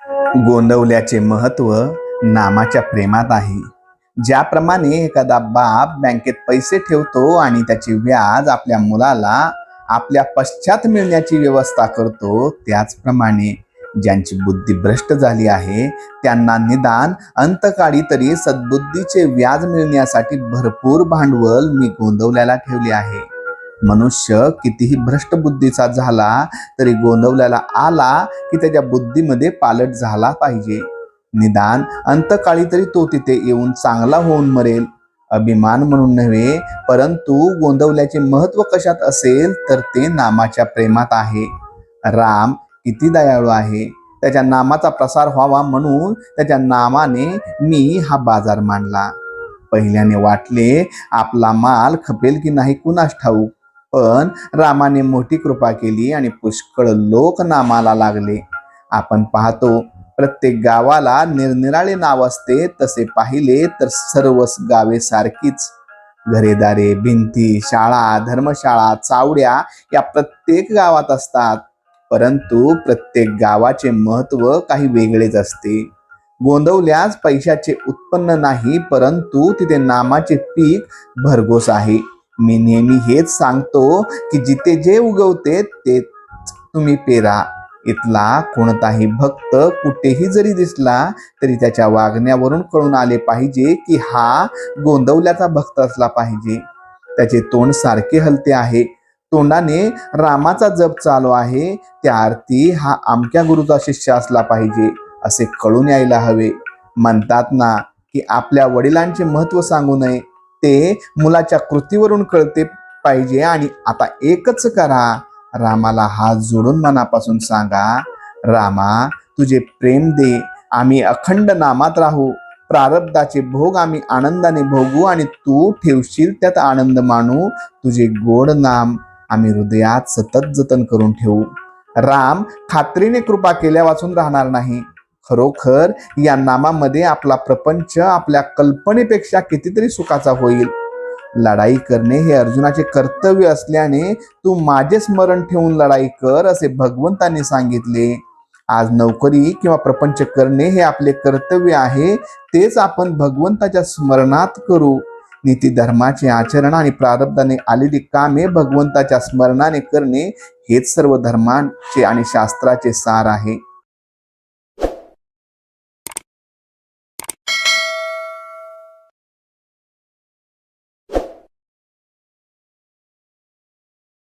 गोंदवल्याचे महत्त्व नामाच्या प्रेमात आहे. ज्याप्रमाणे एखादा बाप बँकेत पैसे ठेवतो आणि त्याचे व्याज आपल्या मुलाला आपल्या पश्चात मिळण्याची व्यवस्था करतो, त्याचप्रमाणे ज्यांची बुद्धी भ्रष्ट झाली आहे त्यांना निदान अंतकाळी तरी सद्बुद्धीचे व्याज मिळण्यासाठी भरपूर भांडवल मी गोंदवल्याला ठेवले आहे. मनुष्य कितीही भ्रष्ट बुद्धीचा झाला तरी गोंदवल्याला आला की त्याच्या बुद्धीमध्ये पालट झाला पाहिजे. निदान अंतकाळी तरी तो तिथे येऊन चांगला होऊन मरेल. अभिमान म्हणून नव्हे, परंतु गोंदवल्याचे महत्व कशात असेल तर ते नामाच्या प्रेमात आहे. राम किती दयाळू आहे. त्याच्या नामाचा प्रसार व्हावा म्हणून त्याच्या नामाने मी हा बाजार मांडला. पहिल्याने वाटले आपला माल खपेल की नाही कुणास ठाऊक, पण रामाने मोठी कृपा केली आणि पुष्कळ लोक नामाला लागले. आपण पाहतो प्रत्येक गावाला निरनिराळे नाव असते, तसे पाहिले तर सर्वच गावे सारखीच. घरेदारे, भिंती, शाळा, धर्मशाळा, चावड्या या प्रत्येक गावात असतात, परंतु प्रत्येक गावाचे महत्व काही वेगळेच असते. गोंदवल्यास पैशाचे उत्पन्न नाही, परंतु तिथे नामाचे पीक भरघोस आहे. मी नेहमी हेच सांगतो की जिथे जे उगवते ते तुम्ही पेरा. इथला कोणताही भक्त कुठेही जरी दिसला तरी त्याच्या वागण्यावरून कळून आले पाहिजे की हा गोंदवल्याचा भक्त असला पाहिजे. त्याचे तोंड सारखे हलते आहे, तोंडाने रामाचा जप चालू आहे, त्या अर्थी हा अमक्या गुरुचा शिष्य असला पाहिजे असे कळून यायला हवे. म्हणतात ना की आपल्या वडिलांचे महत्व सांगू नये, ते मुलाच्या कृतीवरून कळते पाहिजे. आणि आता एकच करा, रामाला हात जोडून मनापासून सांगा, रामा तुझे प्रेम दे, आम्ही अखंड नामात राहू. प्रारब्धाचे भोग आम्ही आनंदाने भोगू आणि तू ठेवशील त्यात आनंद मानू. तुझे गोड नाम आम्ही हृदयात सतत जतन करून ठेवू. राम खात्रीने कृपा केल्या वाचून राहणार नाही. खरोखर या नामामध्ये आपला प्रपंच आपल्या कल्पनेपेक्षा कितीतरी सुखाचा होईल. लढाई करणे हे अर्जुनाचे कर्तव्य असल्याने तू माझे स्मरण ठेवून लढाई कर असे भगवंतांनी सांगितले. आज नोकरी किंवा प्रपंच करणे हे आपले कर्तव्य आहे, तेच आपण भगवंताच्या स्मरणात करू. नीती धर्माचे आचरण आणि प्रारब्धाने आलेली कामे भगवंताच्या स्मरणाने करणे हेच सर्व धर्मांचे आणि शास्त्राचे सार आहे.